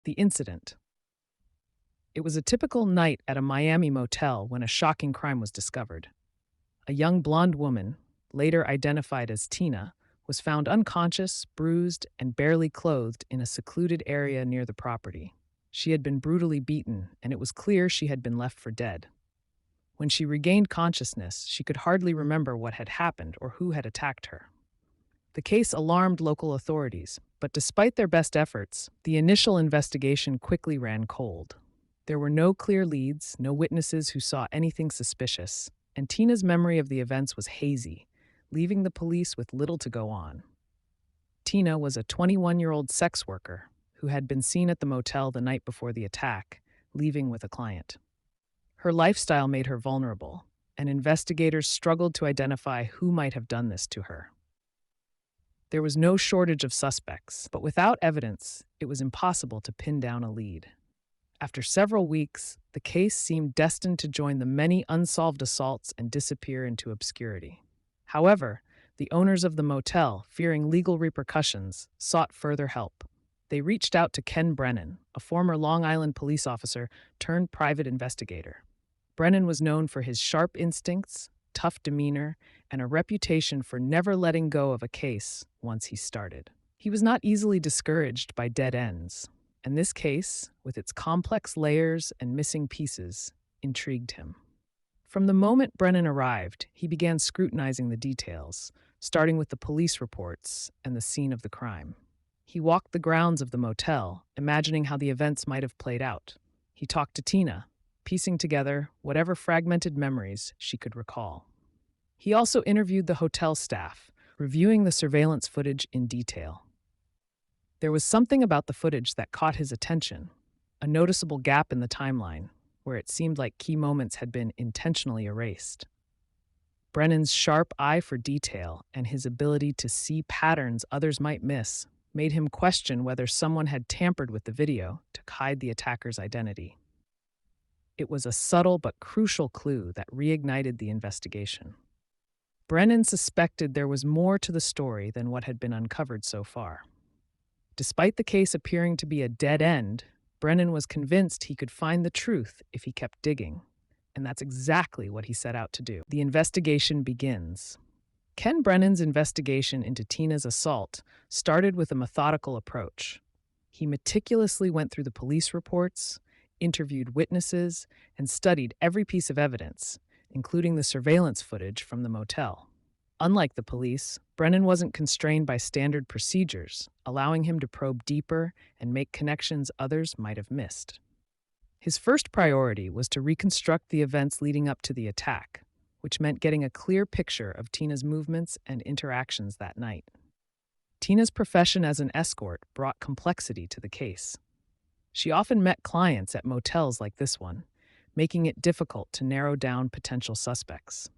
The incident. It was a typical night at a Miami motel when a shocking crime was discovered. A young blonde woman, later identified as Tina, was found unconscious, bruised, and barely clothed in a secluded area near the property. She had been brutally beaten, and it was clear she had been left for dead. When she regained consciousness, she could hardly remember what had happened or who had attacked her. The case alarmed local authorities, but despite their best efforts, the initial investigation quickly ran cold. There were no clear leads, no witnesses who saw anything suspicious, and Tina's memory of the events was hazy, leaving the police with little to go on. Tina was a 21-year-old sex worker who had been seen at the motel the night before the attack, leaving with a client. Her lifestyle made her vulnerable, and investigators struggled to identify who might have done this to her. There was no shortage of suspects, but without evidence, it was impossible to pin down a lead. After several weeks, the case seemed destined to join the many unsolved assaults and disappear into obscurity. However, the owners of the motel, fearing legal repercussions, sought further help. They reached out to Ken Brennan, a former Long Island police officer turned private investigator. Brennan was known for his sharp instincts, tough demeanor, and a reputation for never letting go of a case once he started. He was not easily discouraged by dead ends, and this case, with its complex layers and missing pieces, intrigued him. From the moment Brennan arrived, he began scrutinizing the details, starting with the police reports and the scene of the crime. He walked the grounds of the motel, imagining how the events might have played out. He talked to Tina, piecing together whatever fragmented memories she could recall. He also interviewed the hotel staff, reviewing the surveillance footage in detail. There was something about the footage that caught his attention, a noticeable gap in the timeline, where it seemed like key moments had been intentionally erased. Brennan's sharp eye for detail and his ability to see patterns others might miss made him question whether someone had tampered with the video to hide the attacker's identity. It was a subtle but crucial clue that reignited the investigation. Brennan suspected there was more to the story than what had been uncovered so far. Despite the case appearing to be a dead end, Brennan was convinced he could find the truth if he kept digging, and that's exactly what he set out to do. The investigation begins. Ken Brennan's investigation into Tina's assault started with a methodical approach. He meticulously went through the police reports, interviewed witnesses, and studied every piece of evidence, including the surveillance footage from the motel. Unlike the police, Brennan wasn't constrained by standard procedures, allowing him to probe deeper and make connections others might have missed. His first priority was to reconstruct the events leading up to the attack, which meant getting a clear picture of Tina's movements and interactions that night. Tina's profession as an escort brought complexity to the case. She often met clients at motels like this one, making it difficult to narrow down potential suspects.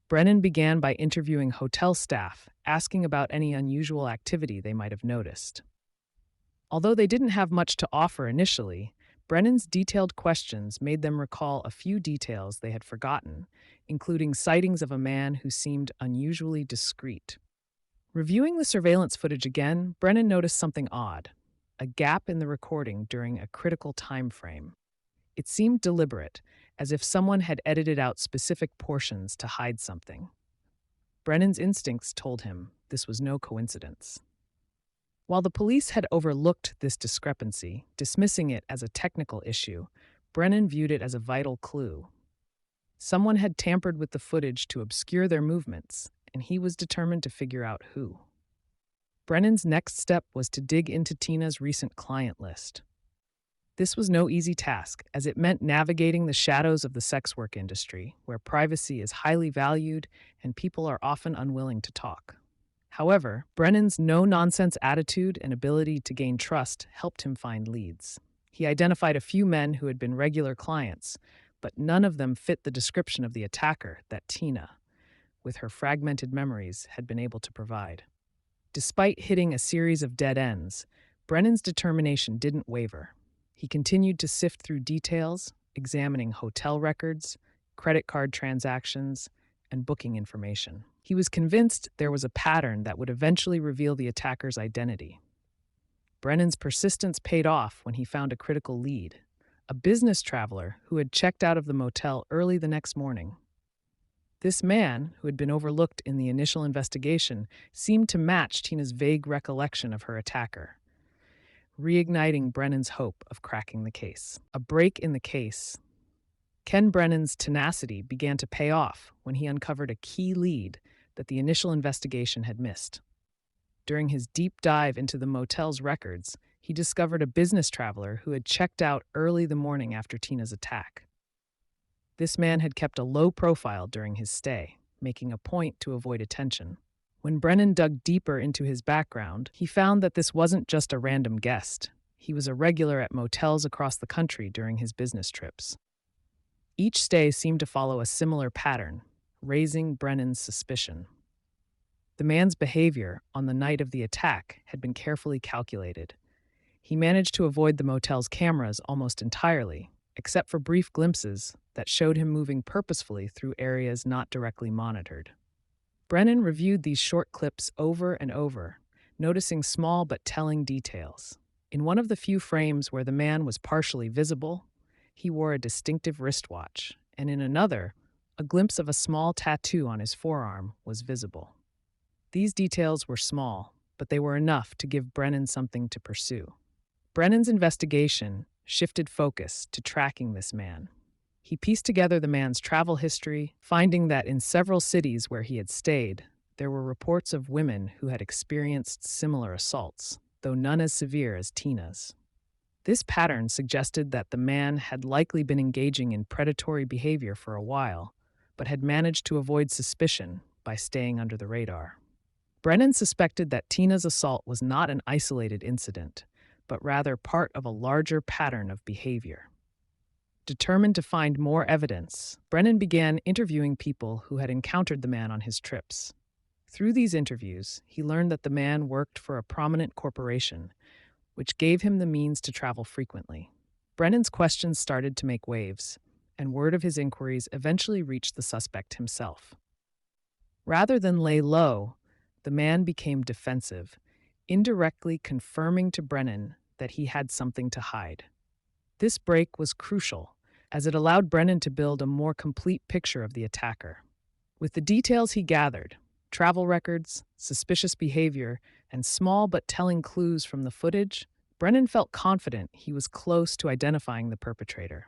Brennan began by interviewing hotel staff, asking about any unusual activity they might have noticed. Although they didn't have much to offer initially, Brennan's detailed questions made them recall a few details they had forgotten, including sightings of a man who seemed unusually discreet. Reviewing the surveillance footage again, Brennan noticed something odd, a gap in the recording during a critical time frame. It seemed deliberate, as if someone had edited out specific portions to hide something. Brennan's instincts told him this was no coincidence. While the police had overlooked this discrepancy, dismissing it as a technical issue, Brennan viewed it as a vital clue. Someone had tampered with the footage to obscure their movements, and he was determined to figure out who. Brennan's next step was to dig into Tina's recent client list. This was no easy task, as it meant navigating the shadows of the sex work industry, where privacy is highly valued and people are often unwilling to talk. However, Brennan's no-nonsense attitude and ability to gain trust helped him find leads. He identified a few men who had been regular clients, but none of them fit the description of the attacker that Tina, with her fragmented memories, had been able to provide. Despite hitting a series of dead ends, Brennan's determination didn't waver. He continued to sift through details, examining hotel records, credit card transactions, and booking information. He was convinced there was a pattern that would eventually reveal the attacker's identity. Brennan's persistence paid off when he found a critical lead: a business traveler who had checked out of the motel early the next morning. This man, who had been overlooked in the initial investigation, seemed to match Tina's vague recollection of her attacker, reigniting Brennan's hope of cracking the case. A break in the case. Ken Brennan's tenacity began to pay off when he uncovered a key lead that the initial investigation had missed. During his deep dive into the motel's records, he discovered a business traveler who had checked out early the morning after Tina's attack. This man had kept a low profile during his stay, making a point to avoid attention. When Brennan dug deeper into his background, he found that this wasn't just a random guest. He was a regular at motels across the country during his business trips. Each stay seemed to follow a similar pattern, raising Brennan's suspicion. The man's behavior on the night of the attack had been carefully calculated. He managed to avoid the motel's cameras almost entirely, except for brief glimpses that showed him moving purposefully through areas not directly monitored. Brennan reviewed these short clips over and over, noticing small but telling details. In one of the few frames where the man was partially visible, he wore a distinctive wristwatch, and in another, a glimpse of a small tattoo on his forearm was visible. These details were small, but they were enough to give Brennan something to pursue. Brennan's investigation shifted focus to tracking this man. He pieced together the man's travel history, finding that in several cities where he had stayed, there were reports of women who had experienced similar assaults, though none as severe as Tina's. This pattern suggested that the man had likely been engaging in predatory behavior for a while, but had managed to avoid suspicion by staying under the radar. Brennan suspected that Tina's assault was not an isolated incident, but rather part of a larger pattern of behavior. Determined to find more evidence, Brennan began interviewing people who had encountered the man on his trips. Through these interviews, he learned that the man worked for a prominent corporation, which gave him the means to travel frequently. Brennan's questions started to make waves, and word of his inquiries eventually reached the suspect himself. Rather than lay low, the man became defensive, indirectly confirming to Brennan that he had something to hide. This break was crucial, as it allowed Brennan to build a more complete picture of the attacker. With the details he gathered, travel records, suspicious behavior, and small but telling clues from the footage, Brennan felt confident he was close to identifying the perpetrator.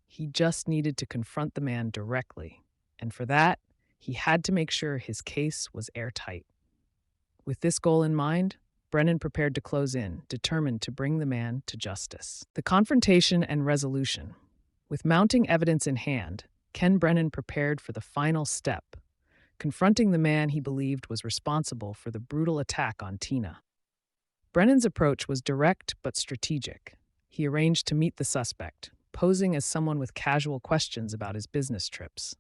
He just needed to confront the man directly, and for that, he had to make sure his case was airtight. With this goal in mind, Brennan prepared to close in, determined to bring the man to justice. The confrontation and resolution. With mounting evidence in hand, Ken Brennan prepared for the final step, confronting the man he believed was responsible for the brutal attack on Tina. Brennan's approach was direct but strategic. He arranged to meet the suspect, posing as someone with casual questions about his business trips.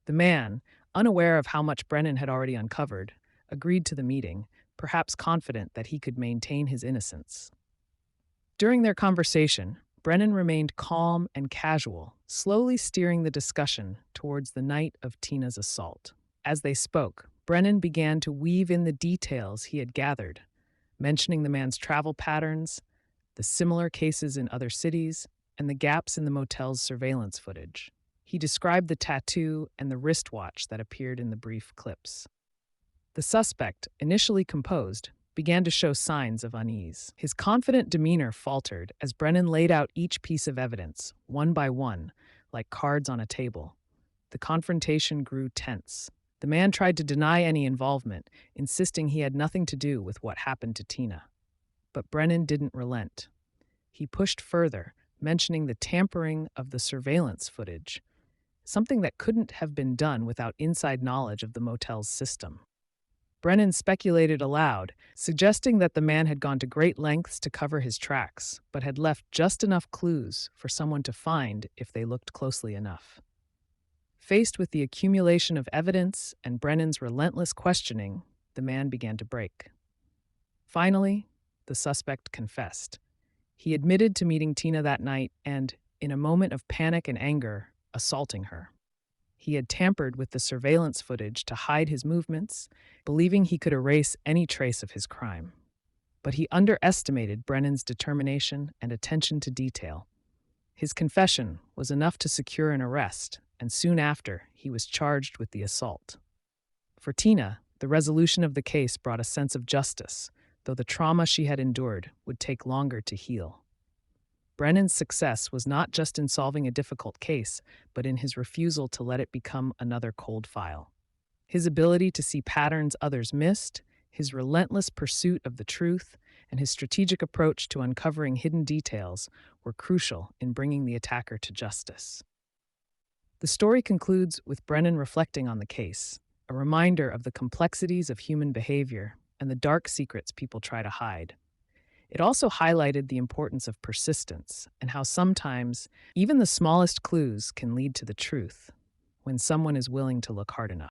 The man, unaware of how much Brennan had already uncovered, agreed to the meeting, perhaps confident that he could maintain his innocence. During their conversation, Brennan remained calm and casual, slowly steering the discussion towards the night of Tina's assault. As they spoke, Brennan began to weave in the details he had gathered, mentioning the man's travel patterns, the similar cases in other cities, and the gaps in the motel's surveillance footage. He described the tattoo and the wristwatch that appeared in the brief clips. The suspect, initially composed, began to show signs of unease. His confident demeanor faltered as Brennan laid out each piece of evidence, one by one, like cards on a table. The confrontation grew tense. The man tried to deny any involvement, insisting he had nothing to do with what happened to Tina. But Brennan didn't relent. He pushed further, mentioning the tampering of the surveillance footage, something that couldn't have been done without inside knowledge of the motel's system. Brennan speculated aloud, suggesting that the man had gone to great lengths to cover his tracks, but had left just enough clues for someone to find if they looked closely enough. Faced with the accumulation of evidence and Brennan's relentless questioning, the man began to break. Finally, the suspect confessed. He admitted to meeting Tina that night and, in a moment of panic and anger, assaulting her. He had tampered with the surveillance footage to hide his movements, believing he could erase any trace of his crime. but he underestimated Brennan's determination and attention to detail. His confession was enough to secure an arrest, and soon after, he was charged with the assault. For Tina, the resolution of the case brought a sense of justice, though the trauma she had endured would take longer to heal. Brennan's success was not just in solving a difficult case, but in his refusal to let it become another cold file. His ability to see patterns others missed, his relentless pursuit of the truth, and his strategic approach to uncovering hidden details were crucial in bringing the attacker to justice. The story concludes with Brennan reflecting on the case, a reminder of the complexities of human behavior and the dark secrets people try to hide. It also highlighted the importance of persistence and how sometimes even the smallest clues can lead to the truth when someone is willing to look hard enough.